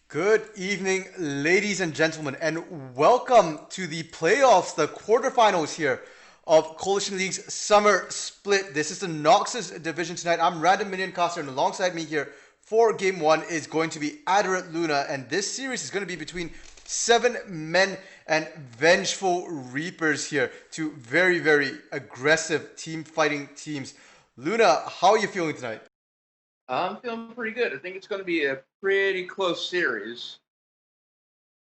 Good evening, ladies and gentlemen, and welcome to the playoffs, the quarterfinals here of Coalition League's summer split. This is the Noxus division tonight. I'm Random Minion Caster, and alongside me here for game one is going to be Adorat Luna, and this series is going to be between Seven Men and Vengeful Reapers here. Two very, very aggressive team fighting teams. Luna, how are you feeling tonight? I'm feeling pretty good. I think it's going to be a pretty close series.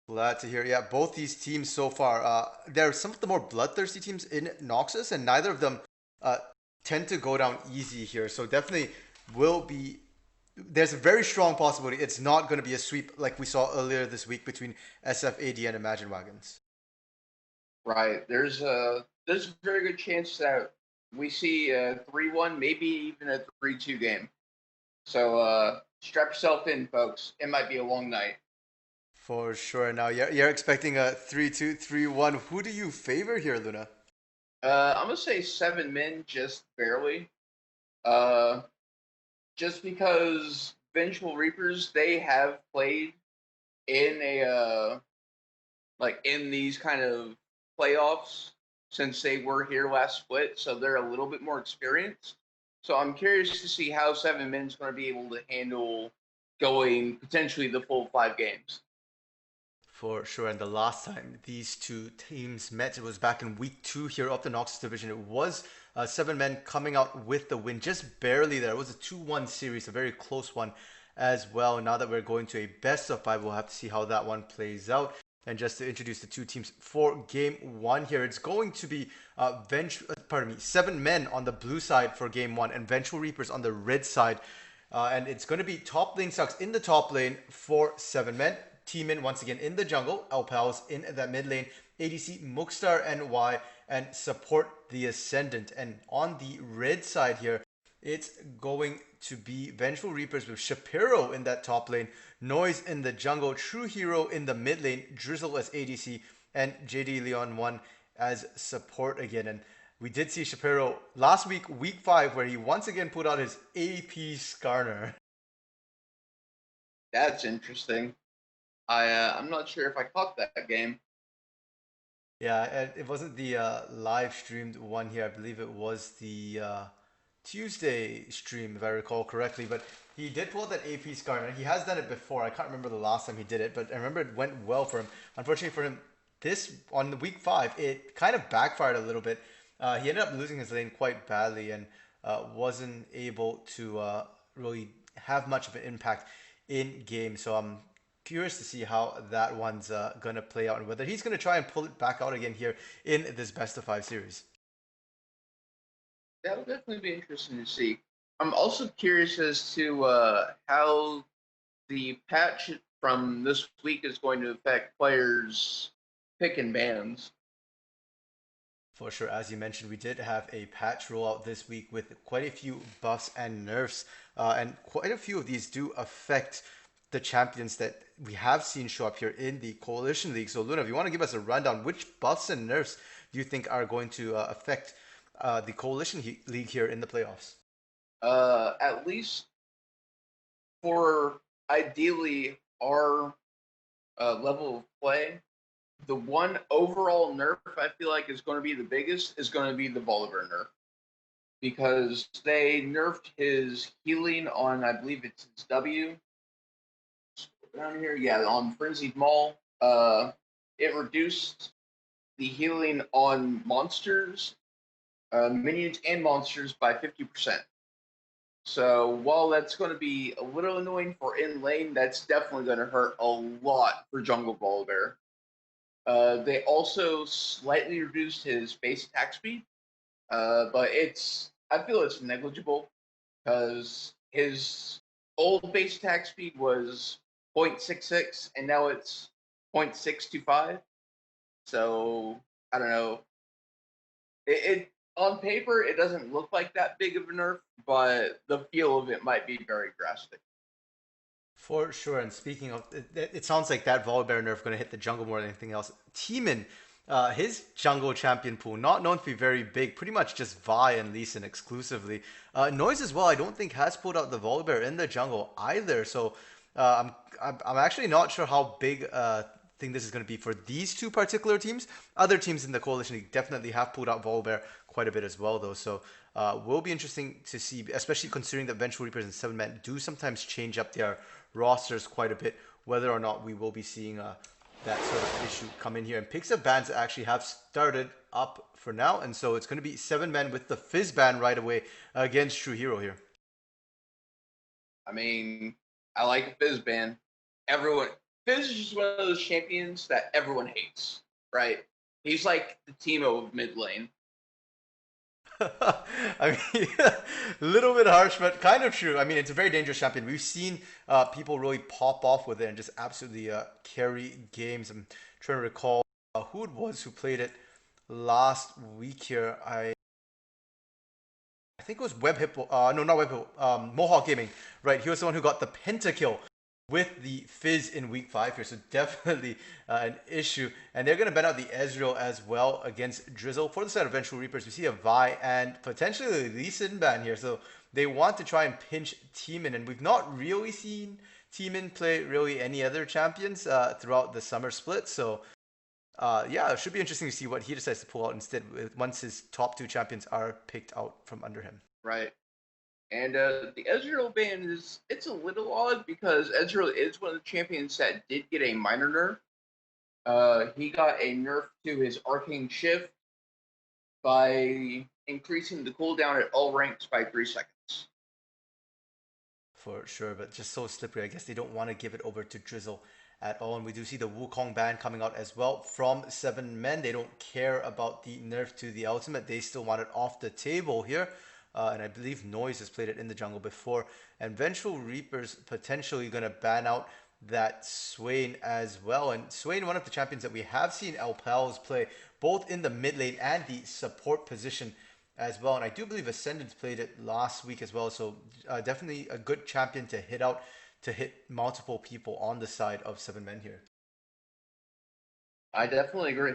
Glad to hear. Yeah, both these teams so far, they're some of the more bloodthirsty teams in Noxus, and neither of them uh, tend to go down easy here. So definitely will be. There's a very strong possibility it's not going to be a sweep like we saw earlier this week between SFAD and Imagine Wagons. Right. There's a very good chance that we see a 3-1, maybe even a 3-2 game. So strap yourself in, folks. It might be a long night. For sure. Now you're expecting a 3-2, 3-1. Who do you favor here, Luna? I'm gonna say 7 men, just barely. Uh, just because Vengeful Reapers they have played in a like in these kind of playoffs since they were here last split, so they're a little bit more experienced. So I'm curious to see how 7 men's going to be able to handle going potentially the full 5 games. For sure. And the last time these two teams met, it was back in week two here of the Noxus division. It was seven men coming out with the win, just barely there. It was a 2-1 series, a very close one as well. Now that we're going to a best of five, we'll have to see how that one plays out. And just to introduce the two teams for game one here, it's going to be seven men on the blue side for game one and Vengeful Reapers on the red side. And it's going to be top lane sucks in the top lane for seven men. Teemin once again in the jungle, Alpals in the mid lane, ADC Muxtar and Y, and support the Ascendant. And on the red side here, it's going to be Vengeful Reapers with Shapiro in that top lane, Noise in the jungle, True Hero in the mid lane, Drizzle as ADC, and JD Leon 1 as support again. And we did see Shapiro last week, week 5, where he once again put out his AP Skarner. That's interesting. I'm not sure if I caught that game. Yeah, it wasn't the live streamed one here. I believe it was the Tuesday stream, if I recall correctly. But he did pull out that AP scar, and he has done it before. I can't remember the last time he did it, but I remember it went well for him. Unfortunately for him, this on the week 5, it kind of backfired a little bit. He ended up losing his lane quite badly and wasn't able to really have much of an impact in game. So I'm curious to see how that one's going to play out and whether he's going to try and pull it back out again here in this best of 5 series. That'll definitely be interesting to see. I'm also curious as to how the patch from this week is going to affect players' pick and bans. For sure, as you mentioned, we did have a patch rollout this week with quite a few buffs and nerfs, and quite a few of these do affect the champions that we have seen show up here in the Coalition League. So, Luna, if you want to give us a rundown, which buffs and nerfs do you think are going to affect the League here in the playoffs? At least for ideally our level of play, the one overall nerf I feel like is going to be the biggest is going to be the Bolivar nerf because they nerfed his healing on I believe it's his W down here. Yeah, on Frenzied Maul. It reduced the healing on monsters, minions, and monsters by 50%. So while that's going to be a little annoying for in lane, that's definitely going to hurt a lot for Jungle Volibear. They also slightly reduced his base attack speed, but I feel it's negligible because his old base attack speed was 0.66 and now it's 0.625. So I don't know. It on paper it doesn't look like that big of a nerf, but the feel of it might be very drastic. For sure. And speaking of, it sounds like that Volibear nerf going to hit the jungle more than anything else. Teemin, his jungle champion pool, not known to be very big, pretty much just Vi and Lee Sin exclusively. Noise as well, I don't think has pulled out the Volibear in the jungle either. So I'm actually not sure how big thing this is going to be for these two particular teams. Other teams in the coalition league definitely have pulled out Volbear quite a bit as well, though. So will be interesting to see, especially considering that Vengeful Reapers and Seven Men do sometimes change up their rosters quite a bit. Whether or not we will be seeing that sort of issue come in here. And picks of bans actually have started up for now, and so it's going to be Seven Men with the Fizz ban right away against True Hero here. I mean, I like Fizz ban. Everyone, Fizz is just one of those champions that everyone hates, right? He's like the Teemo of mid lane. I mean, a little bit harsh, but kind of true. I mean, it's a very dangerous champion. We've seen people really pop off with it and just absolutely carry games. I'm trying to recall who it was who played it last week here. I think it was Web Hippo. No, not Web Hippo. Mohawk Gaming. Right. He was the one who got the pentakill with the Fizz in week 5 here. So definitely an issue. And they're going to ban out the Ezreal as well against Drizzle. For the side of Vengeful Reapers, we see a Vi and potentially the Lee Sin ban here. So they want to try and pinch Teemin. And we've not really seen Teemin play really any other champions throughout the summer split. So yeah, it should be interesting to see what he decides to pull out instead once his top 2 champions are picked out from under him. Right. And the Ezreal ban it's a little odd because Ezreal is one of the champions that did get a minor nerf. He got a nerf to his Arcane Shift by increasing the cooldown at all ranks by 3 seconds. For sure, but just so slippery. I guess they don't want to give it over to Drizzle at all. And we do see the Wukong ban coming out as well from Seven Men. They don't care about the nerf to the ultimate. They still want it off the table here. And I believe Noise has played it in the jungle before. And Vengeful Reapers potentially going to ban out that Swain as well. And Swain, one of the champions that we have seen El Pals play both in the mid lane and the support position as well. And I do believe Ascendant played it last week as well. So definitely a good champion to hit out, to hit multiple people on the side of Seven Men here. I definitely agree.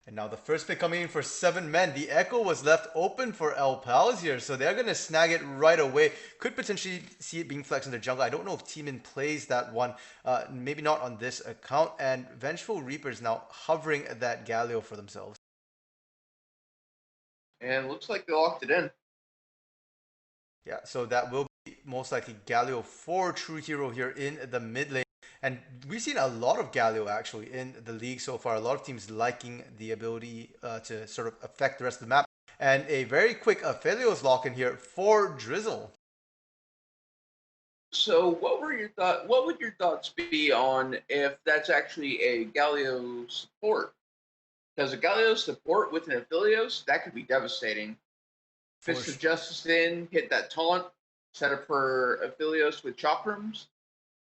And now the first pick coming in for Seven Men. The Echo was left open for El Pals here, so they're going to snag it right away. Could potentially see it being flexed in the jungle. I don't know if Teemin plays that one. Maybe not on this account. And Vengeful Reapers now hovering that Galio for themselves. And looks like they locked it in. Yeah, so that will be most likely Galio for True Hero here in the mid lane. And we've seen a lot of Galio actually in the league so far. A lot of teams liking the ability to sort of affect the rest of the map. And a very quick Aphelios lock in here for Drizzle. So, what were your thought? What would your thoughts be on if that's actually a Galio support? Because a Galio support with an Aphelios, that could be devastating. Fist of Justice in, hit that taunt, set up for Aphelios with chop rooms.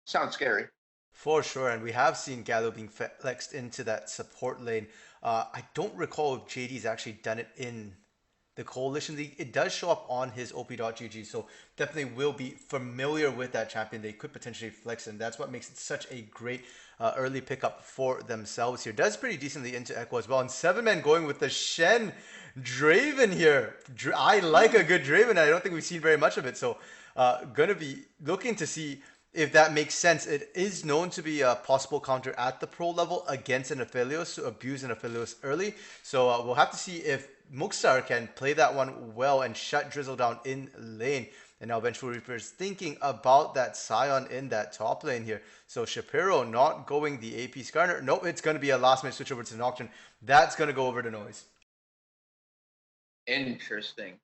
Sounds scary. For sure, and we have seen Galio being flexed into that support lane. I don't recall if JD's actually done it in the Coalition League. It does show up on his op.gg, so definitely will be familiar with that champion. They could potentially flex, and that's what makes it such a great early pickup for themselves here. Does pretty decently into Echo as well, and Seven Men going with the Shen Draven here. I like a good Draven, and I don't think we've seen very much of it, so gonna be looking to see if that makes sense. It is known to be a possible counter at the pro level against an Aphelios, to abuse an Aphelios early. So we'll have to see if Muxar can play that one well and shut Drizzle down in lane. And now Vengeful Reapers thinking about that Scion in that top lane here. So Shapiro not going the AP Skarner. Nope, it's going to be a last minute switch over to Nocturne. That's going to go over to Noise. Interesting.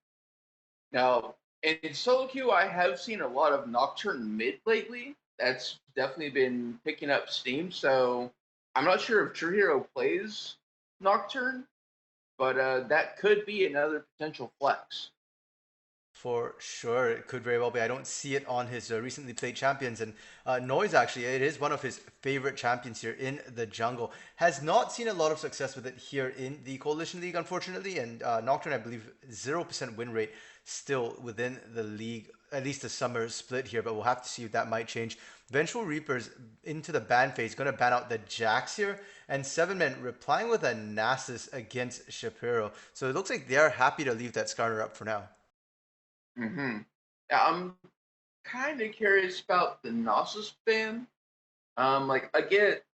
Now, in solo queue, I have seen a lot of Nocturne mid lately. That's definitely been picking up steam. So I'm not sure if True Hero plays Nocturne, but that could be another potential flex. For sure, it could very well be. I don't see it on his recently played champions. And Noise, actually, it is one of his favorite champions here in the jungle. Has not seen a lot of success with it here in the Coalition League, unfortunately. And Nocturne, I believe, 0% win rate still within the league, at least the summer split here. But we'll have to see if that might change. Vengeful Reapers into the ban phase, going to ban out the Jax here. And Seven Men replying with a Nasus against Shapiro. So it looks like they are happy to leave that Skarner up for now. Mm-hmm. Yeah, kind of curious about the Noxus ban. Like I get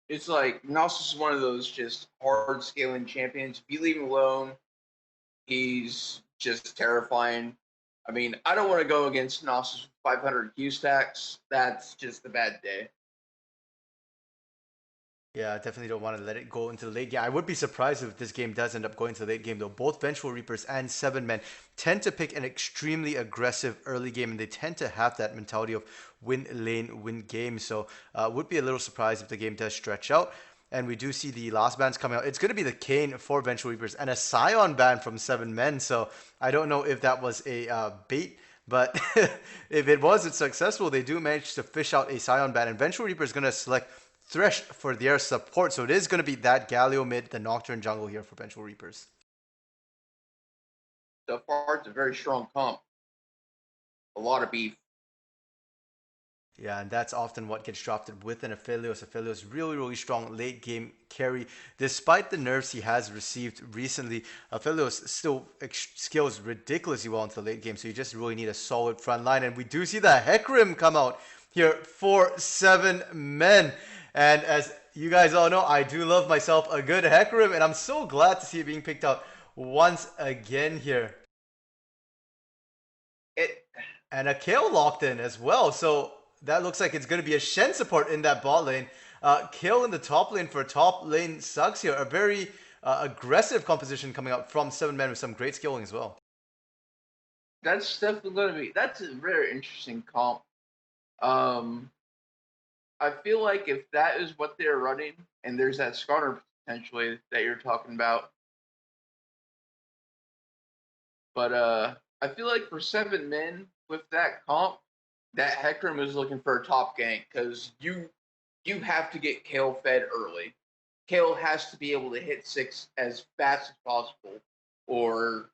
it's like Noxus is one of those just hard scaling champions. If you leave him alone, he's just terrifying. I mean, I don't want to go against Noxus with 500 Q stacks. That's just a bad day. Yeah, I definitely don't want to let it go into the late game. I would be surprised if this game does end up going to the late game, though. Both Vengeful Reapers and Seven Men tend to pick an extremely aggressive early game, and they tend to have that mentality of win lane, win game. So, would be a little surprised if the game does stretch out. And we do see the last bans coming out. It's going to be the Kane for Vengeful Reapers and a Scion ban from Seven Men. So, I don't know if that was a bait. But if it was, it's successful. They do manage to fish out a Scion ban, and Vengeful Reaper is going to select Thresh for their support. So it is going to be that Galio mid, the Nocturne jungle here for Vengeful Reapers. So far, it's a very strong comp. A lot of beef. Yeah, and that's often what gets drafted with an Aphelios. Aphelios really, really strong late game carry. Despite the nerfs he has received recently, Aphelios still scales ridiculously well into the late game. So you just really need a solid front line. And we do see the Hecarim come out here for Seven Men. And as you guys all know, I do love myself a good Hecarim, and I'm so glad to see it being picked out once again here. It And a Kale locked in as well. So that looks like it's going to be a Shen support in that bot lane. Kale in the top lane for top lane sucks here. A very aggressive composition coming out from Seven Men with some great skilling as well. that's definitely going to be that's a very interesting comp. Um, I feel like if that is what they're running, and there's that Skarner potentially that you're talking about, but I feel like for Seven Men with that comp, that Hecarim is looking for a top gank because you have to get Kale fed early. Kale has to be able to hit six as fast as possible, or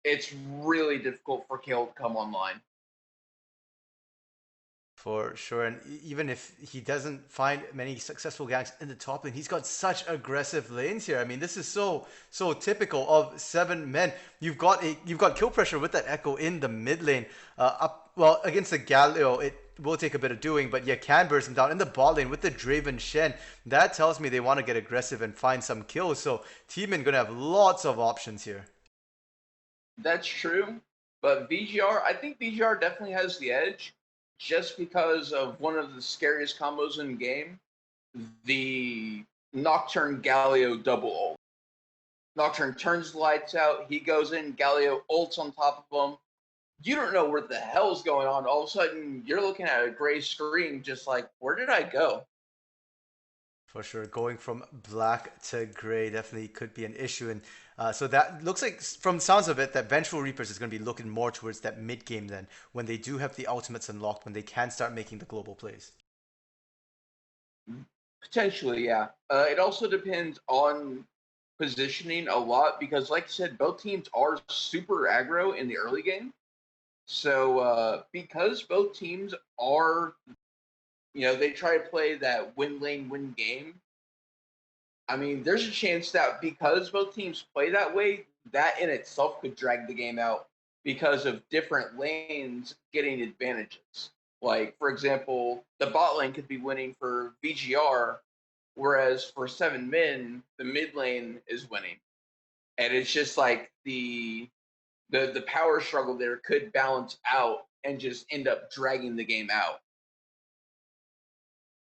it's really difficult for Kale to come online. For sure, and even if he doesn't find many successful ganks in the top lane, he's got such aggressive lanes here. I mean, this is so typical of Seven Men. You've got kill pressure with that Echo in the mid lane. Up well against the Galio, it will take a bit of doing, but you can burst him down in the bot lane with the Draven Shen. That tells me they want to get aggressive and find some kills. So Teeman gonna have lots of options here. That's true, but VGR, I think VGR definitely has the edge, just because of one of the scariest combos in the game, the Nocturne Galio double ult. Nocturne turns the lights out, he goes in, Galio ults on top of him. You don't know what the hell's going on. All of a sudden, you're looking at a gray screen, just like, where did I go? For sure, going from black to gray definitely could be an issue, and so that looks like, from the sounds of it, that Vengeful Reapers is going to be looking more towards that mid game then, when they do have the ultimates unlocked, when they can start making the global plays. Potentially, yeah. It also depends on positioning a lot because, like I said, both teams are super aggro in the early game. So, because both teams are, they try to play that win lane, win game. I mean, there's a chance that because both teams play that way, that in itself could drag the game out because of different lanes getting advantages. Like, for example, the bot lane could be winning for VGR, whereas for Seven Men, the mid lane is winning. And it's just like the power struggle there could balance out and just end up dragging the game out.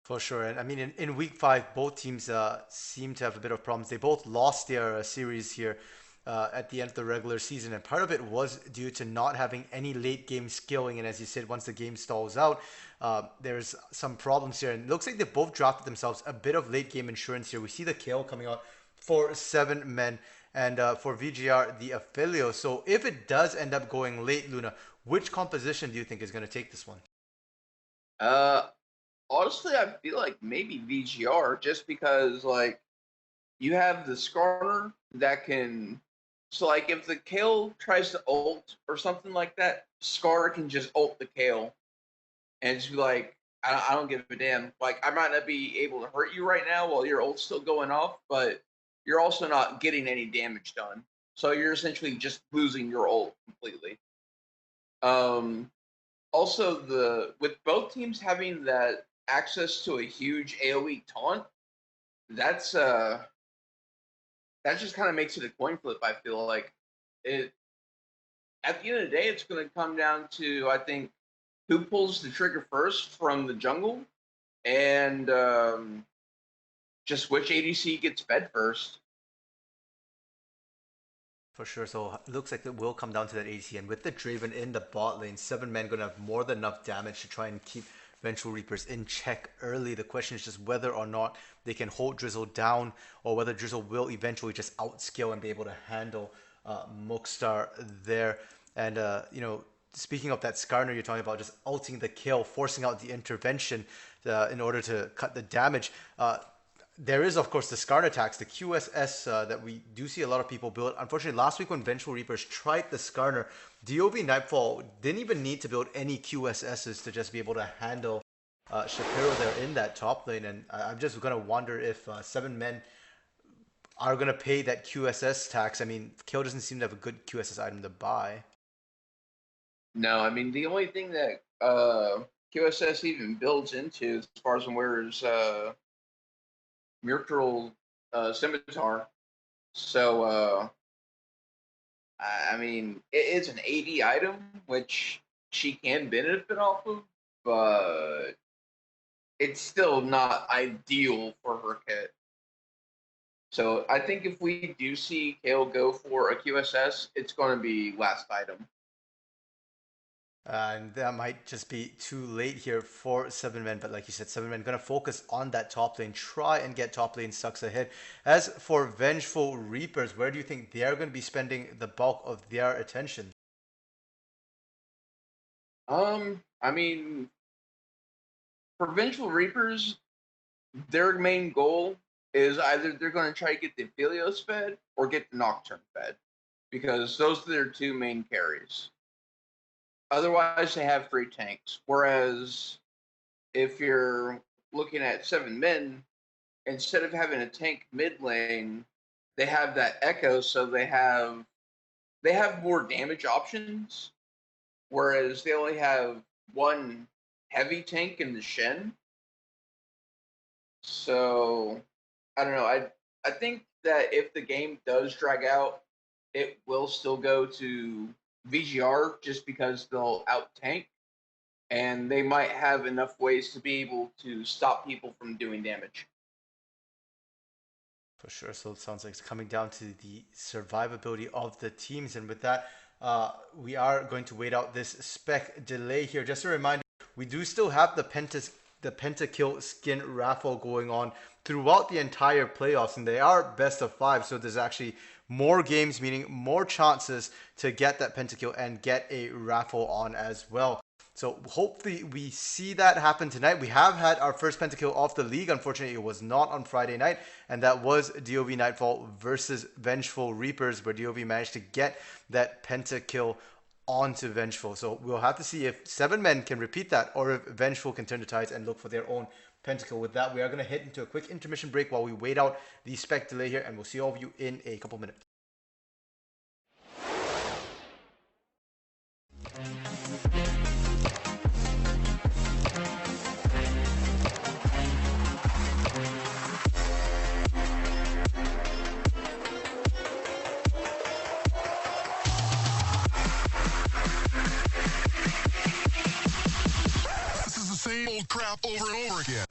For sure, and I mean, in week five, both teams seem to have a bit of problems. They both lost their series here at the end of the regular season, and part of it was due to not having any late game skilling. And as you said, once the game stalls out, there's some problems here. And it looks like they both drafted themselves a bit of late game insurance here. We see the KO coming out for Seven Men, and for VGR, the Affilio. So if it does end up going late, Luna, which composition do you think is going to take this one? Uh, Honestly, I feel like maybe VGR just because like you have the Skarner that can. So like if the Kale tries to ult or something like that, Scar can just ult the Kale and just be like, I don't give a damn. Like I might not be able to hurt you right now while your ult's still going off, but you're also not getting any damage done. So you're essentially just losing your ult completely. Um, Also, the with both teams having that access to a huge AOE taunt, that's that just kind of makes it a coin flip. I feel like it at the end of the day, it's going to come down to, I think, who pulls the trigger first from the jungle, and just which ADC gets fed first. For sure. So it looks like it will come down to that ADC. And with the Draven in the bot lane, 7 men going to have more than enough damage to try and keep Vengeful Reapers in check early. The question is just whether or not they can hold Drizzle down, or whether Drizzle will eventually just outscale and be able to handle Muxstar there. And, speaking of that Skarner you're talking about, just ulting the kill, forcing out the intervention in order to cut the damage. There is, of course, the Skarn attacks, the QSS that we do see a lot of people build. Unfortunately, last week when Vengeful Reapers tried the Skarner, DOV Nightfall didn't even need to build any QSSs to just be able to handle Shapiro there in that top lane. And I'm just going to wonder if 7 men are going to pay that QSS tax. I mean, Kill doesn't seem to have a good QSS item to buy. No, I mean the only thing that QSS even builds into, as far as I'm aware, is Myrtle Scimitar. So I mean, it is an AD item, which she can benefit off of, but it's still not ideal for her kit. So I think if we do see Kale go for a QSS, it's going to be last item. And that might just be too late here for 7 men. But like you said, 7 men going to focus on that top lane, try and get top lane sucks ahead. As for Vengeful Reapers, where do you think they're going to be spending the bulk of their attention? I mean, for Vengeful Reapers, their main goal is either they're going to try to get the Aphelios fed or get the Nocturne fed, because those are their two main carries. Otherwise, they have free tanks. Whereas if you're looking at 7 men, instead of having a tank mid lane, they have that Echo, so they have more damage options. Whereas they only have one heavy tank in the Shen. So I don't know. I think that if the game does drag out, it will still go to VGR just because they'll out tank, and they might have enough ways to be able to stop people from doing damage. For sure. So it sounds like it's coming down to the survivability of the teams. And with that, we are going to wait out this spec delay here. Just a reminder, we do still have the pentakill skin raffle going on throughout the entire playoffs, and they are best of 5. So there's actually more games, meaning more chances to get that pentakill and get a raffle on as well. So hopefully we see that happen tonight. We have had our first pentakill off the league. Unfortunately, it was not on Friday night, and that was DOV Nightfall versus Vengeful Reapers, where DOV managed to get that pentakill onto Vengeful. So we'll have to see if 7 men can repeat that, or if Vengeful can turn the tides and look for their own pentakill. With that, we are going to head into a quick intermission break while we wait out the spec delay here, and we'll see all of you in a couple minutes. Same old crap over and over again.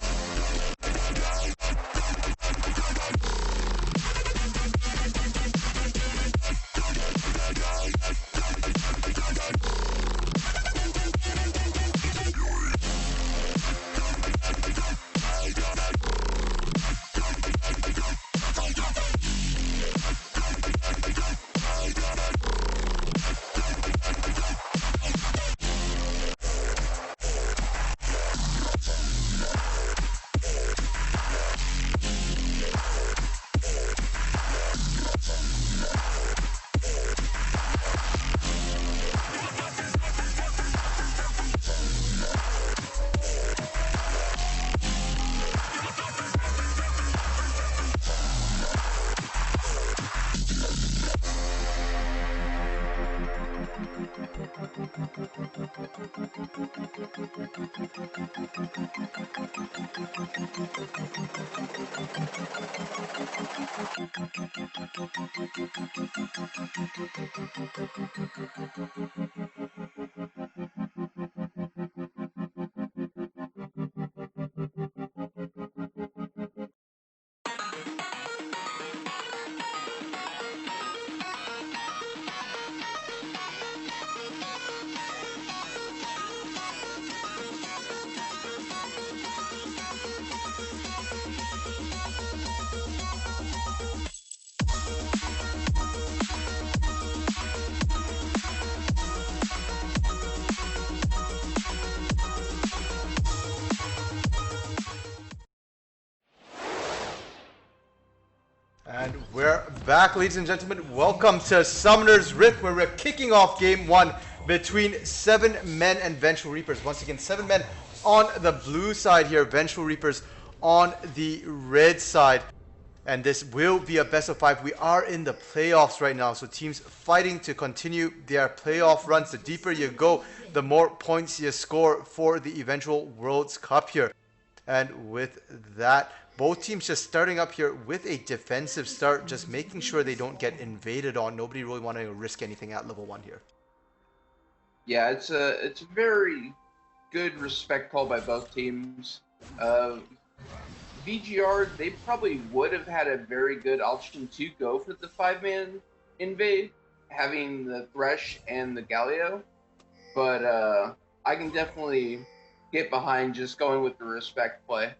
And we're back, ladies and gentlemen. Welcome to Summoner's Rift, where we're kicking off Game 1 between 7 Men and Vengeful Reapers. Once again, 7 Men on the blue side here, Vengeful Reapers on the red side. And this will be a best of 5. We are in the playoffs right now, so teams fighting to continue their playoff runs. The deeper you go, the more points you score for the eventual World's Cup here. And with that, both teams just starting up here with a defensive start, just making sure they don't get invaded on. Nobody really wanting to risk anything at level 1 here. Yeah, it's a very good respect call by both teams. VGR, they probably would have had a very good option to go for the 5-man invade, having the Thresh and the Galio. But I can definitely get behind just going with the respect play.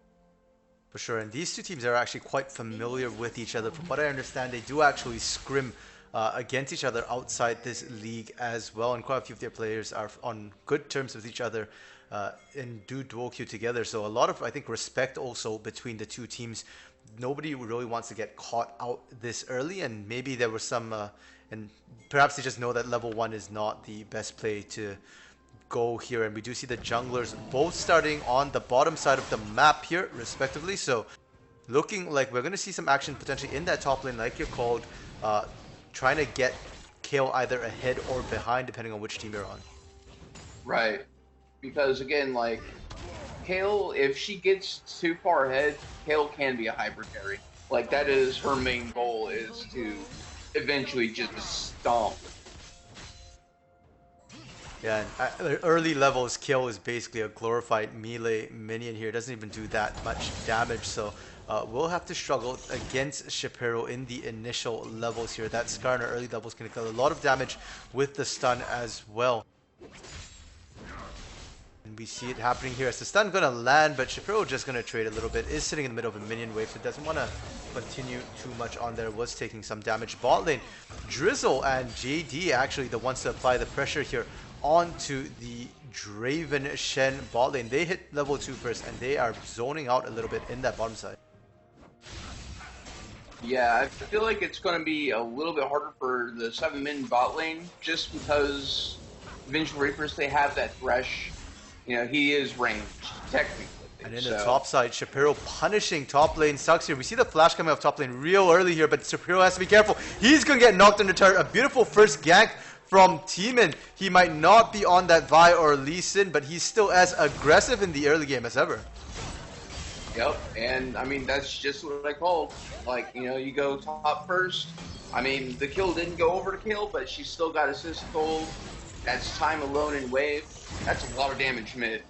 For sure, and these two teams are actually quite familiar with each other. From what I understand, they do actually scrim against each other outside this league as well, and quite a few of their players are on good terms with each other and do dual queue together. So a lot of, I think, respect also between the two teams. Nobody really wants to get caught out this early, and maybe there was some, and perhaps they just know that level 1 is not the best play to go here. And we do see the junglers both starting on the bottom side of the map here, respectively. So looking like we're going to see some action potentially in that top lane, like you're called, trying to get Kale either ahead or behind, depending on which team you're on. Right. Because again, like, Kale, if she gets too far ahead, Kale can be a hyper carry. Like, that is her main goal, is to eventually just stomp. Yeah, and at early levels, Kale is basically a glorified melee minion here. It doesn't even do that much damage, so we'll have to struggle against Shapiro in the initial levels here. That Scar in our early levels can kill a lot of damage with the stun as well. And we see it happening here as the stun gonna land, but Shapiro just gonna trade a little bit. Is sitting in the middle of a minion wave, so doesn't want to continue too much on there. Was taking some damage. Bot lane, Drizzle and JD actually the ones to apply the pressure here onto the Draven Shen bot lane. They hit level 2 first, and they are zoning out a little bit in that bottom side. Yeah, I feel like it's going to be a little bit harder for the 7-man bot lane, just because Vengeful Reapers, they have that Thresh. You know, he is ranged, technically. And in the top side, Shapiro punishing top lane sucks here. We see the flash coming off top lane real early here, but Shapiro has to be careful. He's going to get knocked under turret. A beautiful first gank from Teeman. He might not be on that Vi or Lee Sin, but he's still as aggressive in the early game as ever. Yep, and I mean, that's just what I called. Like, you know, you go top first. I mean, the kill didn't go over to Kill, but she still got assist gold. That's time alone in wave. That's a lot of damage mid.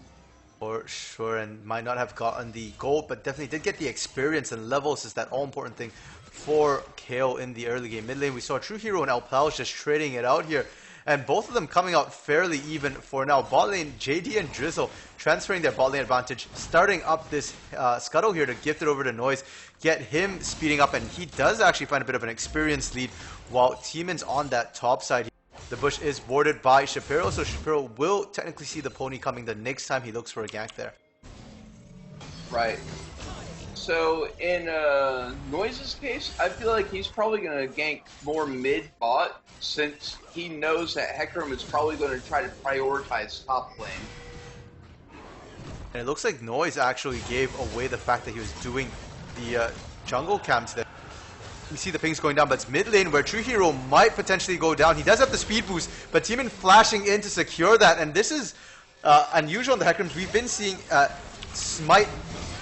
For sure, and might not have gotten the gold, but definitely did get the experience, and levels is that all-important thing for Kale in the early game. Mid lane, we saw True Hero and Alpal just trading it out here, and both of them coming out fairly even for now. Bot lane, JD and Drizzle transferring their bot lane advantage, starting up this Scuttle here to gift it over to Noise, get him speeding up, and he does actually find a bit of an experience lead, while Teeman's on that top side. The bush is warded by Shapiro, so Shapiro will technically see the pony coming the next time he looks for a gank there. Right. So in Noise's case, I feel like he's probably going to gank more mid-bot, since he knows that Hecarim is probably going to try to prioritize top lane. And it looks like Noise actually gave away the fact that he was doing the jungle camps there. We see the pings going down, but it's mid lane where True Hero might potentially go down. He does have the speed boost, but Teeman flashing in to secure that, and this is Unusual on the Hecarim's, we've been seeing Smite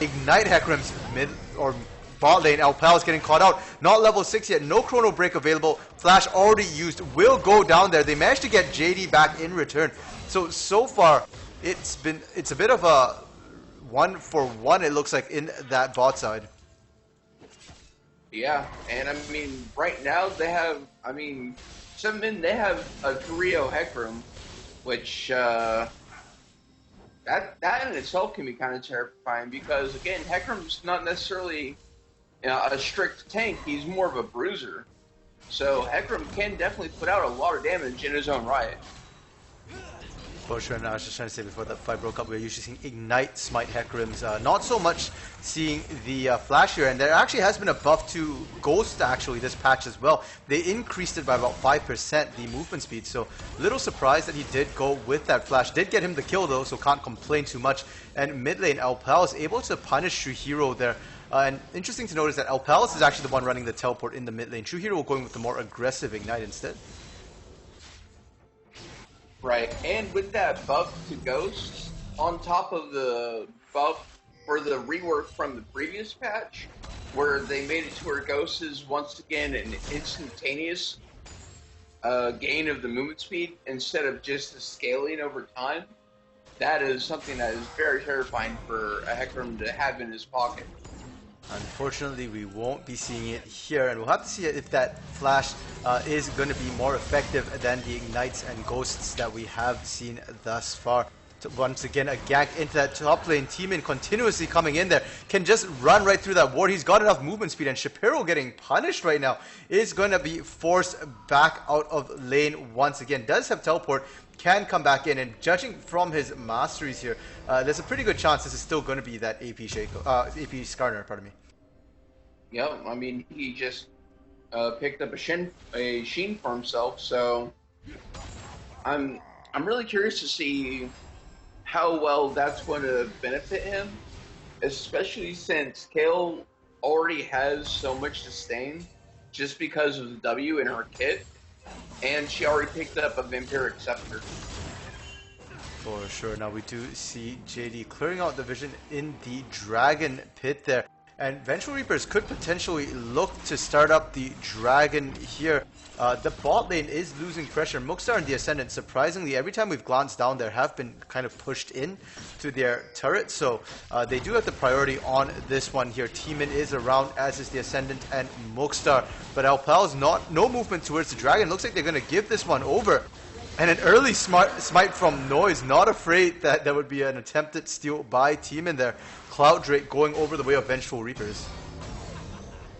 Ignite Hecarim's mid or bot lane. Alpal's getting caught out. Not level 6 yet. No Chrono Break available. Flash already used. Will go down there. They managed to get JD back in return. So far, it's a bit of a 1-for-1, it looks like, in that bot side. Yeah, and I mean, right now they have, some men, they have a 3-0 Hecarim, which, that in itself can be kind of terrifying because, again, Hecarim's not necessarily a strict tank, he's more of a bruiser. So Hecarim can definitely put out a lot of damage in his own right. For sure, and I was just trying to say before that fight broke up, we were usually seeing Ignite Smite Hecarims, not so much seeing the Flash here, and there actually has been a buff to Ghost actually this patch as well. They increased it by about 5%, the movement speed, so little surprised that he did go with that Flash. Did get him the kill though, so can't complain too much. And mid lane, Alpal is able to punish True Hero there. And interesting to notice that Alpal is actually the one running the teleport in the mid lane. True Hero going with the more aggressive Ignite instead. Right, and with that buff to Ghost, on top of the buff for the rework from the previous patch, where they made it to where Ghost is once again an instantaneous gain of the movement speed instead of just the scaling over time, that is something that is very terrifying for a Hecarim to have in his pocket. Unfortunately, we won't be seeing it here, and we'll have to see if that Flash is going to be more effective than the Ignites and Ghosts that we have seen thus far. Once again, a gank into that top lane. Teemin continuously coming in there. Can just run right through that ward. He's got enough movement speed, and Shapiro getting punished right now is going to be forced back out of lane once again. Does have teleport, can come back in, and judging from his masteries here, there's a pretty good chance this is still going to be that AP Skarner, pardon me. Yep, I mean, he just picked up a Sheen for himself, so I'm really curious to see how well that's going to benefit him, especially since Kale already has so much disdain just because of the W in her kit, and she already picked up a Vampiric Scepter. For sure. Now we do see JD clearing out the vision in the Dragon Pit there. And Vengeful Reapers could potentially look to start up the Dragon here. The bot lane is losing pressure. Mookstar and the Ascendant, surprisingly, every time we've glanced down there, have been kind of pushed in to their turret. So they do have the priority on this one here. Teemin is around, as is the Ascendant and Mookstar. But Alpal's no movement towards the Dragon. Looks like they're going to give this one over. And an early smite from Noise, not afraid that there would be an attempted steal by Teemin there. Cloud Drake going over the way of Vengeful Reapers.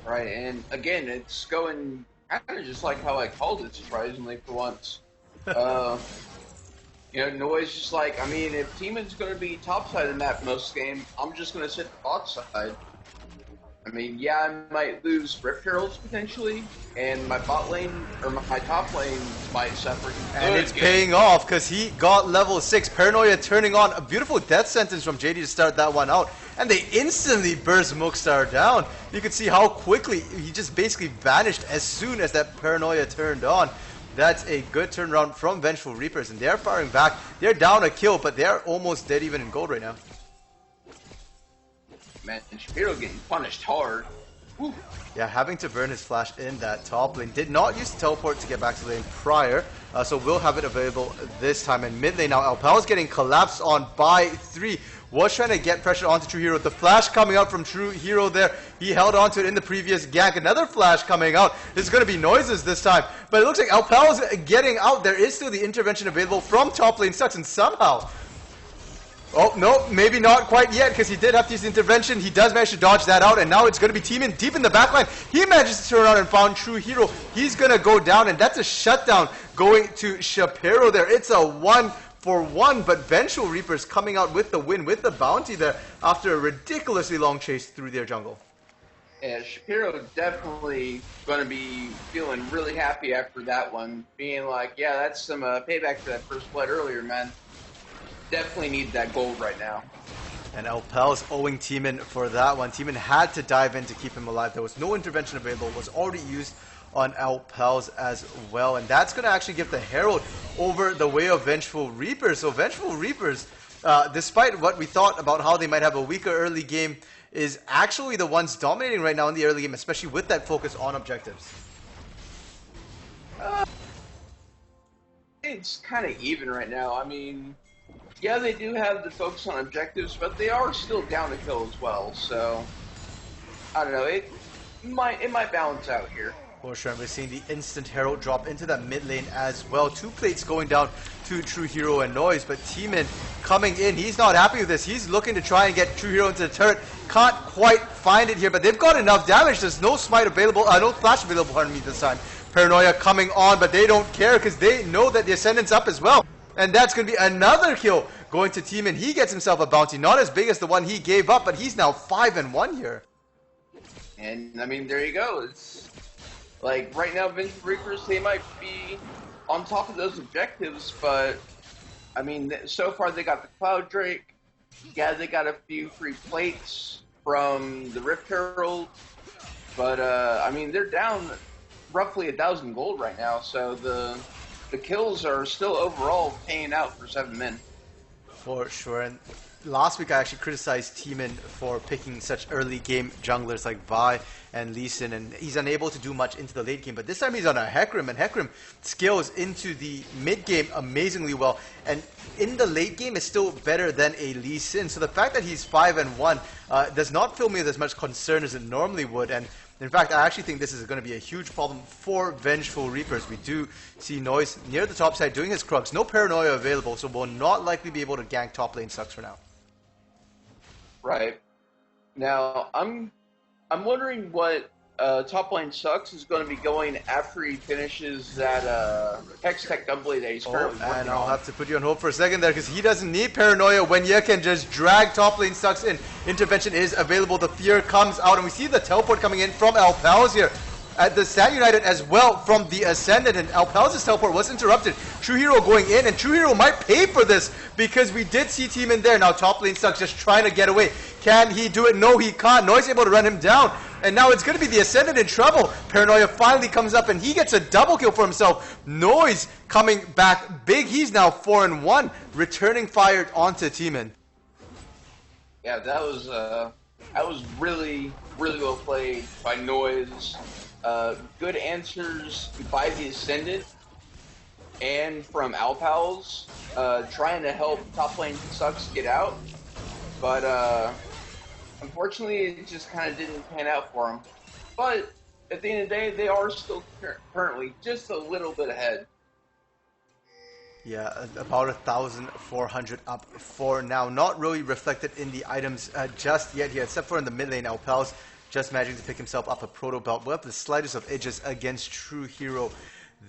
Right, and again, it's going kind of just like how I called it, surprisingly, for once. Noise just like, I mean, if Teemin's going to be top side of the map most game, I'm just going to sit bot side. I mean, yeah, I might lose Rift Heralds potentially, and my bot lane, or my top lane might suffer. And it's paying off, because he got level 6. Paranoia turning on. A beautiful death sentence from JD to start that one out. And they instantly burst Mookstar down. You could see how quickly he just basically vanished as soon as that Paranoia turned on. That's a good turnaround from Vengeful Reapers, and they're firing back. They're down a kill, but they're almost dead even in gold right now. Man, Shapiro getting punished hard. Whew. Yeah, having to burn his flash in that top lane. Did not use the teleport to get back to the lane prior, so will have it available this time. And mid lane now, Alpal is getting collapsed on by 3. Was trying to get pressure onto True Hero. The flash coming out from True Hero there. He held onto it in the previous gank. Another flash coming out. This is going to be Noises this time. But it looks like Alpal is getting out. There is still the intervention available from top lane Stux, and somehow... Oh, no, maybe not quite yet, because he did have to use the intervention. He does manage to dodge that out, and now it's going to be Teemin deep in the backline. He manages to turn around and found True Hero. He's going to go down, and that's a shutdown going to Shapiro there. It's a 1-for-1, but Vengeful Reapers coming out with the win, with the bounty there, after a ridiculously long chase through their jungle. Yeah, Shapiro definitely going to be feeling really happy after that one, being like, yeah, that's some payback for that first blood earlier, man. Definitely need that gold right now. And Alpal's owing Teemin for that one. Teemin had to dive in to keep him alive. There was no intervention available. It was already used on Alpals as well. And that's going to actually give the Herald over the way of Vengeful Reapers. So Vengeful Reapers, despite what we thought about how they might have a weaker early game, is actually the ones dominating right now in the early game, especially with that focus on objectives. It's kind of even right now. I mean, yeah, they do have the focus on objectives, but they are still down to kill as well. So I don't know. It might balance out here. For sure, and we're seeing the instant Herald drop into that mid lane as well. 2 plates going down to True Hero and Noise, but Teemin coming in. He's not happy with this. He's looking to try and get True Hero into the turret. Can't quite find it here, but they've got enough damage. There's no smite available, no flash available, pardon me, this time. Paranoia coming on, but they don't care because they know that the Ascendant's up as well. And that's going to be another kill going to Teemin. He gets himself a bounty, not as big as the one he gave up, but he's now 5-1 here. And I mean, there you go. It's like right now, Vengeful Reapers, they might be on top of those objectives, but I mean, so far they got the Cloud Drake. Yeah, they got a few free plates from the Rift Herald, but I mean, they're down roughly 1,000 gold right now, so the kills are still overall paying out for 7 men. For sure, and last week I actually criticized Teemin for picking such early game junglers like Vi and Lee Sin, and he's unable to do much into the late game, but this time he's on a Hecarim, and Hecarim scales into the mid game amazingly well, and in the late game is still better than a Lee Sin, so the fact that he's 5-1 does not fill me with as much concern as it normally would, and in fact, I actually think this is going to be a huge problem for Vengeful Reapers. We do see Noise near the top side doing his Krugs. No Paranoia available, so we'll not likely be able to gank top lane. Sucks for now. Right. Now, I'm wondering what top lane Sucks is going to be going after he finishes that Hextech Gunblade that he's currently working and I'll on. have to put you on hold for a second there because he doesn't need Paranoia when you can just drag top lane Sucks in. Intervention is available. The fear comes out, and we see the teleport coming in from Alpals here. At the Stat United as well from the Ascendant, and Alpals' teleport was interrupted. True Hero going in, and True Hero might pay for this because we did see Teemin there. Now top lane Sucks just trying to get away. Can he do it? No, he can't. Noise able to run him down, and now it's going to be the Ascendant in trouble. Paranoia finally comes up, and he gets a double kill for himself. Noise coming back big. He's now 4-1, returning fire onto Teemin. Yeah, that was really well played by Noise. Good answers by the Ascendant and from Alpals, trying to help top lane Sucks get out, but unfortunately it just kind of didn't pan out for him. But at the end of the day, they are still currently just a little bit ahead. Yeah, about 1,400 up for now. Not really reflected in the items just yet here, except for in the mid lane. Alpals just managing to pick himself up a Proto Belt. We'll have the slightest of edges against True Hero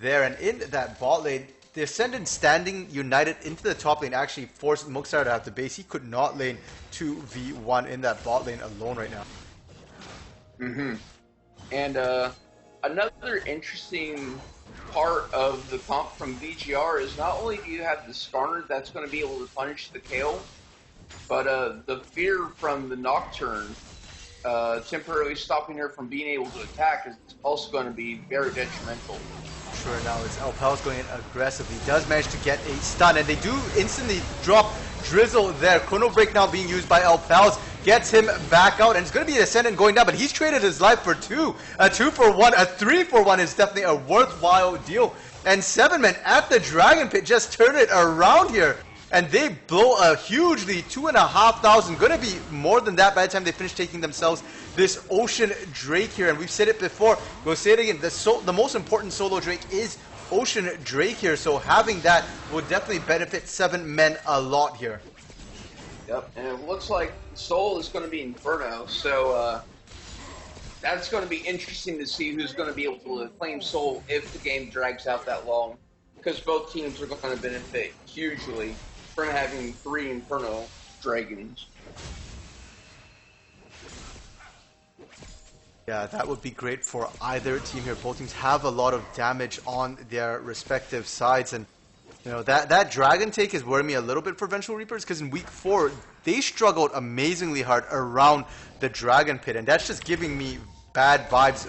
there. And in that bot lane, the Ascendant standing united into the top lane actually forced Muxar to have the base. He could not lane 2v1 in that bot lane alone right now. And another interesting part of the comp from VGR is not only do you have the Skarner that's going to be able to punish the Kale, but the fear from the Nocturne temporarily stopping her from being able to attack is also going to be very detrimental. Sure, now it's Alpals going in aggressively. Does manage to get a stun, and they do instantly drop Drizzle there. Chrono Break now being used by Alpals. Gets him back out, and it's going to be the Ascendant going down, but he's traded his life for 2. A 2-for-1, a 3-for-1 is definitely a worthwhile deal. And 7 men at the Dragon Pit just turn it around here. And they blow a huge lead, 2,500. Going to be more than that by the time they finish taking themselves this Ocean Drake here. And we've said it before, we'll say it again, the most important solo Drake is Ocean Drake here. So having that will definitely benefit 7 men a lot here. Yep, and it looks like Soul is going to be Inferno, so that's going to be interesting to see who's going to be able to claim Soul if the game drags out that long, because both teams are going to benefit hugely from having 3 Inferno Dragons. Yeah, that would be great for either team here. Both teams have a lot of damage on their respective sides, and you know, that Dragon take is worrying me a little bit for Vengeful Reapers, because in week 4, they struggled amazingly hard around the Dragon Pit, and that's just giving me bad vibes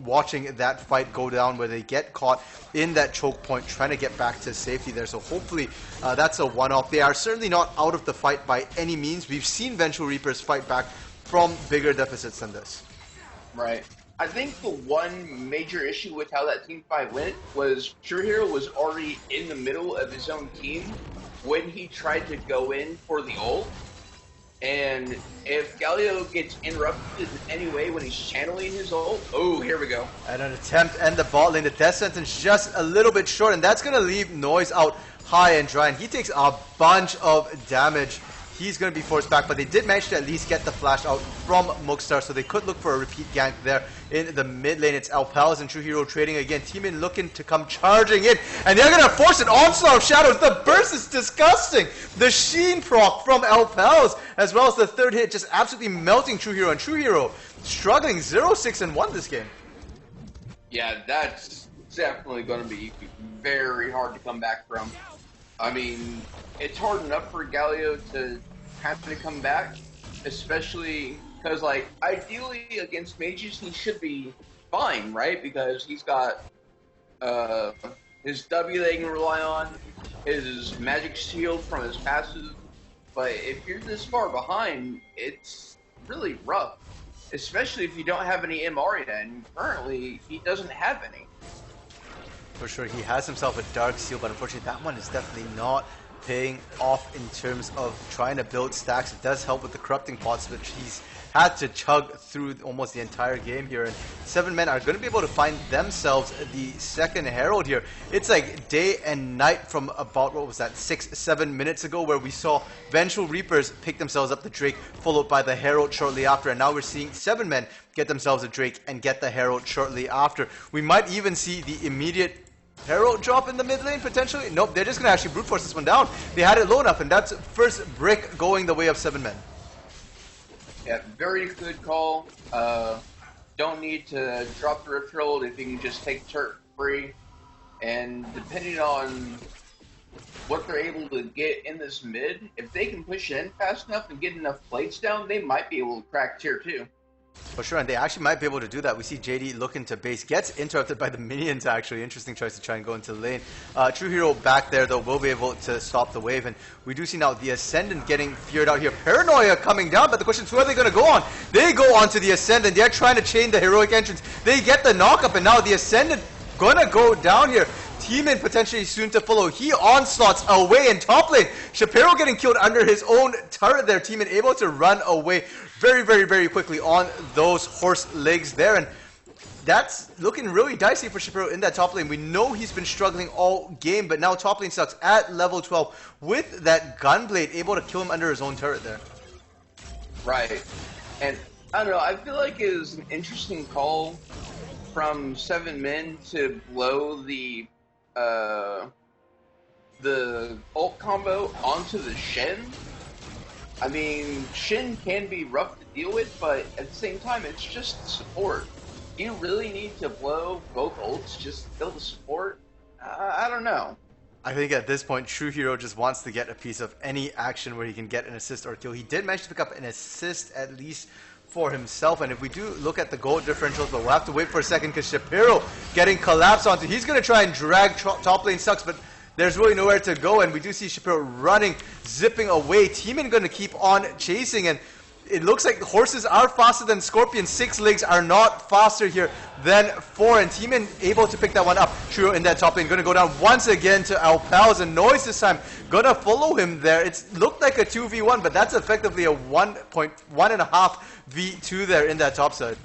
watching that fight go down where they get caught in that choke point trying to get back to safety there. So hopefully that's a one-off. They are certainly not out of the fight by any means. We've seen Vengeful Reapers fight back from bigger deficits than this. Right. I think the one major issue with how that team fight went was True Hero was already in the middle of his own team when he tried to go in for the ult. And if Galio gets interrupted in any way when he's channeling his ult, oh, here we go. And an attempt and the bot lane, the death sentence just a little bit short, and that's going to leave Noise out high and dry, and he takes a bunch of damage. He's going to be forced back, but they did manage to at least get the flash out from Mookstar, so they could look for a repeat gank there in the mid lane. It's Alpals and True Hero trading again. Team looking to come charging in, and they're going to force an onslaught of shadows. The burst is disgusting. The Sheen proc from Alpals, as well as the third hit, just absolutely melting True Hero. And True Hero struggling 0-6-1 this game. Yeah, that's definitely going to be very hard to come back from. I mean, it's hard enough for Galio to have to come back, especially because, like, ideally against mages he should be fine, right? Because he's got his W they can rely on, his magic shield from his passive. But if you're this far behind, it's really rough, especially if you don't have any MR yet, and currently he doesn't have any. For sure, he has himself a Dark Seal, but unfortunately that one is definitely not paying off in terms of trying to build stacks. It does help with the corrupting pots, which he's had to chug through almost the entire game here. And 7 men are going to be able to find themselves the second Herald here. It's like day and night from about, what was that, 6-7 minutes ago, where we saw Vengeful Reapers pick themselves up the Drake, followed by the Herald shortly after. And now we're seeing 7 men get themselves a Drake and get the Herald shortly after. We might even see the immediate Herald drop in the mid lane, potentially. Nope, they're just going to actually brute force this one down. They had it low enough, and that's first brick going the way of 7 men. Yeah, very good call. Don't need to drop the Rift Herald if you can just take turret free. And depending on what they're able to get in this mid, if they can push in fast enough and get enough plates down, they might be able to crack tier 2. For sure, and they actually might be able to do that. We see JD looking to base, gets interrupted by the minions actually. Interesting choice to try and go into the lane. True Hero back there though will be able to stop the wave, and we do see now the Ascendant getting feared out here. Paranoia coming down, but the question is who are they going to go on? They go on to the Ascendant. They're trying to chain the heroic entrance. They get the knock up, and now the Ascendant going to go down here. Teeman potentially soon to follow. He onslaughts away in top lane. Shapiro getting killed under his own turret there. Teeman able to run away very, very, very quickly on those horse legs there. And that's looking really dicey for Shapiro in that top lane. We know he's been struggling all game, but now top lane sucks at level 12 with that Gunblade able to kill him under his own turret there. Right. And I don't know, I feel like it was an interesting call from 7 men to blow the ult combo onto the Shen. I mean, Shen can be rough to deal with, but at the same time, it's just support. Do you really need to blow both ults just to kill the support? I don't know. I think at this point, True Hero just wants to get a piece of any action where he can get an assist or kill. He did manage to pick up an assist at least for himself, and if we do look at the gold differentials, but we'll have to wait for a second because Shapiro getting collapsed onto. He's going to try and drag top lane sucks, but there's really nowhere to go, and we do see Shapiro running, zipping away. Teeman going to keep on chasing, and it looks like horses are faster than Scorpions. 6 legs are not faster here than 4, and Teeman able to pick that one up. True in that top lane, going to go down once again to Alpals, and Noise this time going to follow him there. It looked like a 2v1, but that's effectively a 1.5 v2 there in that top side.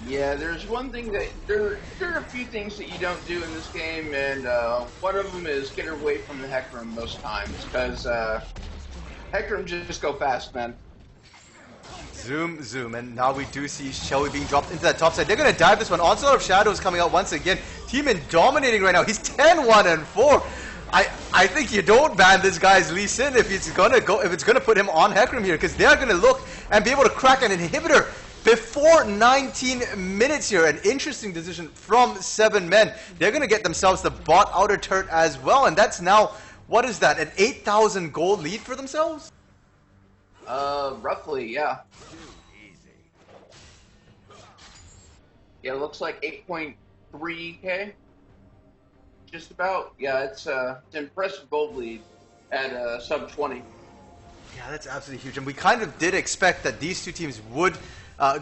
Yeah, there's one thing that there are a few things that you don't do in this game, and one of them is get away from the Hecarim most times, because Hecarim just go fast, man. Zoom, zoom, and now we do see Shelly being dropped into that top side. They're going to dive this one. Onslaught of Shadows coming out once again. Teeman dominating right now. He's 10-1-4. I think you don't ban this guy's Lee Sin if it's going to put him on Hecarim here, because they're going to look and be able to crack an inhibitor before 19 minutes here. An interesting decision from 7 men. They're going to get themselves the bot outer turret as well, and that's now, what is that, an 8,000 gold lead for themselves? Roughly, yeah. Yeah, it looks like 8.3K. Just about. Yeah, it's an impressive gold lead at sub 20. Yeah, that's absolutely huge. And we kind of did expect that these two teams would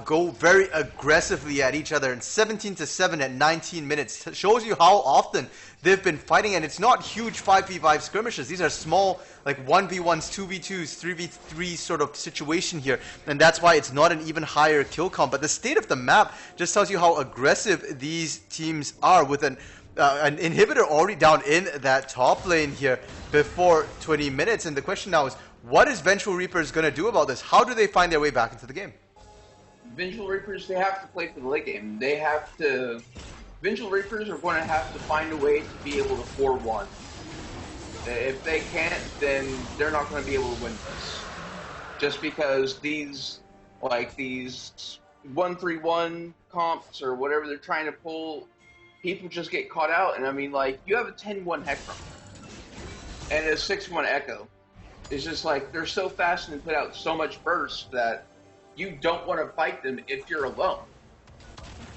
go very aggressively at each other. And 17-7 at 19 minutes shows you how often they've been fighting. And it's not huge 5v5 skirmishes. These are small, like 1v1s, 2v2s, 3v3 sort of situation here. And that's why it's not an even higher kill count. But the state of the map just tells you how aggressive these teams are with an inhibitor already down in that top lane here before 20 minutes. And the question now is, what is Vengeful Reapers going to do about this? How do they find their way back into the game? Vengeful Reapers, they have to play for the late game. They have to... Vengeful Reapers are going to have to find a way to be able to 4-1. If they can't, then they're not going to be able to win this. Just because these 1-3-1 comps or whatever they're trying to pull, people just get caught out. And I mean, like, you have a 10-1 Hecarim and a 6-1 Echo. It's just like, they're so fast and put out so much burst that you don't want to fight them if you're alone.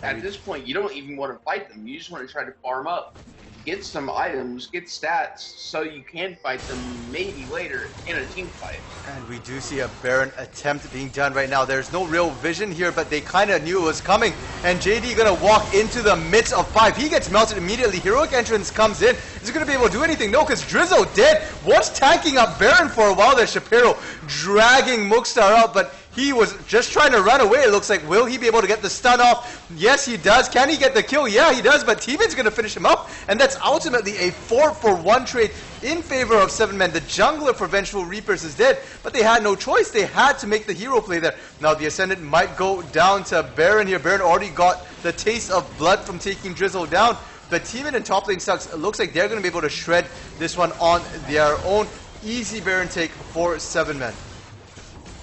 At this point, you don't even want to fight them. You just want to try to farm up, get some items, get stats, so you can fight them maybe later in a team fight. And we do see a Baron attempt being done right now. There's no real vision here, but they kind of knew it was coming. And JD gonna walk into the midst of 5. He gets melted immediately. Heroic Entrance comes in. Is he gonna be able to do anything? No, because Drizzo dead. Was tanking up Baron for a while there. Shapiro dragging Mookstar out, but he was just trying to run away, it looks like. Will he be able to get the stun off? Yes, he does. Can he get the kill? Yeah, he does, but T-Bin's going to finish him up, and that's ultimately a 4-for-1 trade in favor of 7 men. The jungler for Vengeful Reapers is dead, but they had no choice. They had to make the hero play there. Now, the Ascendant might go down to Baron here. Baron already got the taste of blood from taking Drizzle down, but T-Bin and top lane sucks. It looks like they're going to be able to shred this one on their own. Easy Baron take for 7 men.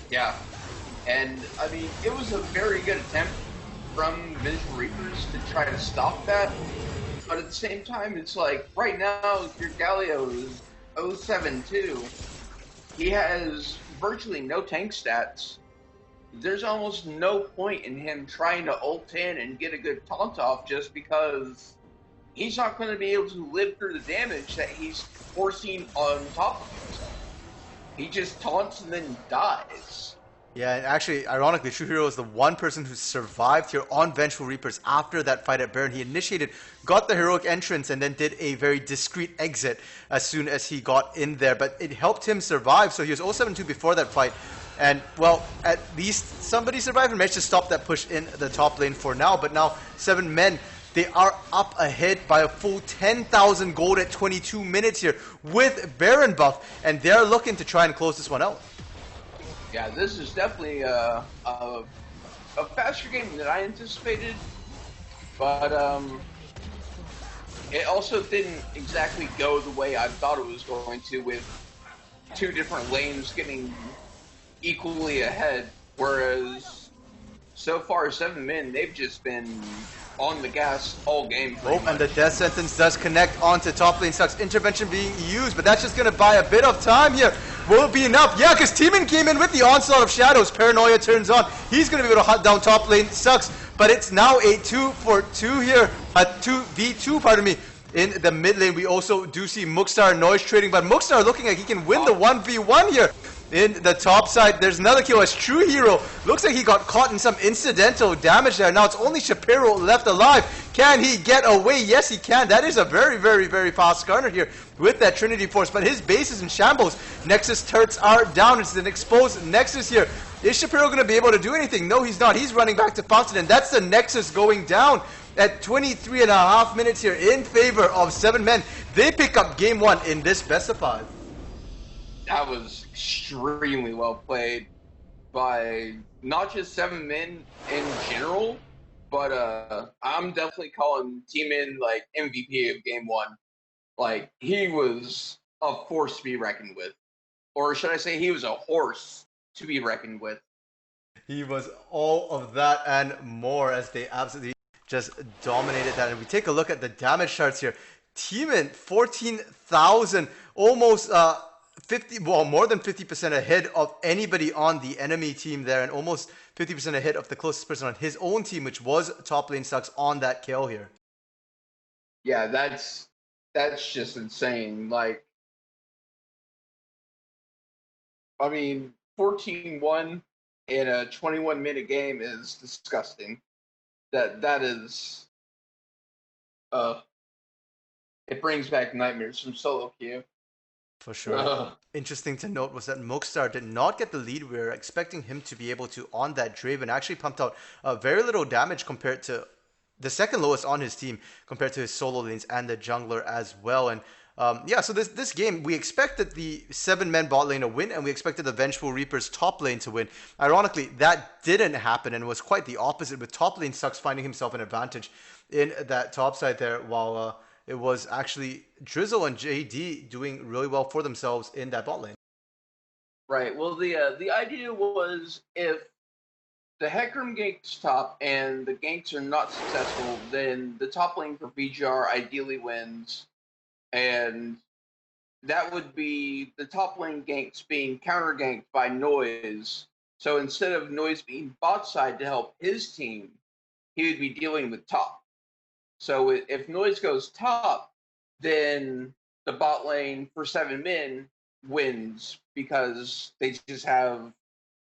Yeah. And, I mean, it was a very good attempt from Vengeful Reapers to try to stop that. But at the same time, it's like, right now, your Galio is 0-7-2. He has virtually no tank stats. There's almost no point in him trying to ult in and get a good taunt off just because he's not going to be able to live through the damage that he's forcing on top of himself. He just taunts and then dies. Yeah, and actually, ironically, True Hero is the one person who survived here on Vengeful Reapers after that fight at Baron. He initiated, got the heroic entrance, and then did a very discreet exit as soon as he got in there. But it helped him survive, so he was 0-7-2 before that fight. And, well, at least somebody survived and managed to stop that push in the top lane for now. But now, 7 men, they are up ahead by a full 10,000 gold at 22 minutes here with Baron buff. And they're looking to try and close this one out. Yeah, this is definitely a faster game than I anticipated, but it also didn't exactly go the way I thought it was going to, with 2 different lanes getting equally ahead, whereas so far 7 men, they've just been on the gas all game. Oh, and the death sentence does connect onto top lane. Sucks intervention being used, but that's just going to buy a bit of time here. Will it be enough? Yeah, because T-Min came in with the onslaught of shadows. Paranoia turns on. He's going to be able to hunt down top lane. Sucks, but it's now a 2-for-2 here. A 2v2, pardon me. In the mid lane, we also do see Mookstar noise trading, but Mookstar looking like he can win the 1v1 here. In the top side, there's another kill as True Hero. Looks like he got caught in some incidental damage there. Now it's only Shapiro left alive. Can he get away? Yes, he can. That is a very, very, very fast Skarner here with that Trinity Force. But his base is in shambles. Nexus turrets are down. It's an exposed Nexus here. Is Shapiro going to be able to do anything? No, he's not. He's running back to Fountain, and that's the Nexus going down at 23.5 minutes here in favor of 7 men. They pick up game 1 in this best of 5. That was extremely well played by not just 7 men in general, but I'm definitely calling T-Min like MVP of game 1. Like, he was a force to be reckoned with. Or should I say he was a horse to be reckoned with. He was all of that and more, as they absolutely just dominated that. And we take a look at the damage charts here. T-Min, 14,000, almost more than 50% ahead of anybody on the enemy team there, and almost 50% ahead of the closest person on his own team, which was top lane Sucks on that kill here. Yeah, that's just insane. Like, I mean, 14-1 in a 21-minute game is disgusting. That is it brings back nightmares from solo queue. For sure. Interesting to note was that Mokstar did not get the lead. We were expecting him to be able to on that Draven. Actually pumped out very little damage compared to the second lowest on his team compared to his solo lanes and the jungler as well. And yeah, so this game, we expected the 7-man bot lane to win, and we expected the Vengeful Reaper's top lane to win. Ironically, that didn't happen, and was quite the opposite, with top lane Sucks finding himself an advantage in that top side there, while it was actually Drizzle and JD doing really well for themselves in that bot lane. Right. Well, the idea was, if the Hecarim ganks top and the ganks are not successful, then the top lane for VGR ideally wins, and that would be the top lane ganks being counter ganked by Noise. So instead of Noise being bot side to help his team, he would be dealing with top. So if Noise goes top, then the bot lane for 7 men wins because they just have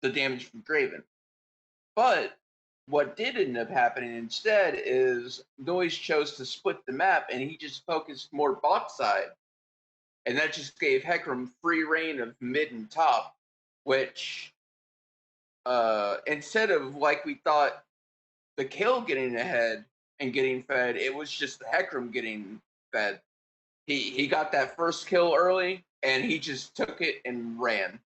the damage from Draven. But what did end up happening instead is Noise chose to split the map, and he just focused more bot side. And that just gave Hecarim free reign of mid and top, which instead of, like we thought, the kill getting ahead and getting fed, it was just the Hecarim getting fed. He got that first kill early, and he just took it and ran.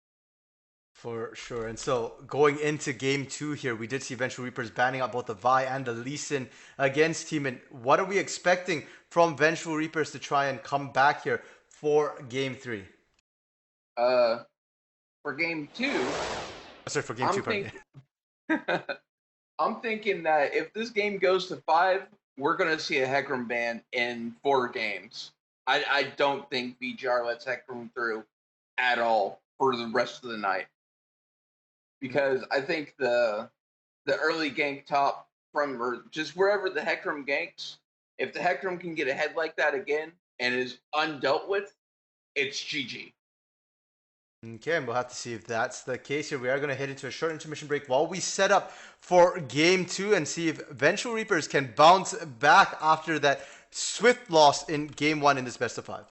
For sure. And so going into game 2 here, we did see Vengeful Reapers banning out both the Vi and the Lee Sin against Team. And what are we expecting from Vengeful Reapers to try and come back here for game 3? For game 2, Sorry, for game 2, pardon me. I'm thinking that if this game goes to 5, we're going to see a Hecarim ban in 4 games. I don't think VGR lets Hecarim through at all for the rest of the night. Because I think the early gank top from, or just wherever the Hecarim ganks, if the Hecarim can get ahead like that again and is undealt with, it's GG. Okay, and we'll have to see if that's the case here. We are going to head into a short intermission break while we set up for game 2 and see if Vengeful Reapers can bounce back after that swift loss in game 1 in this best of 5.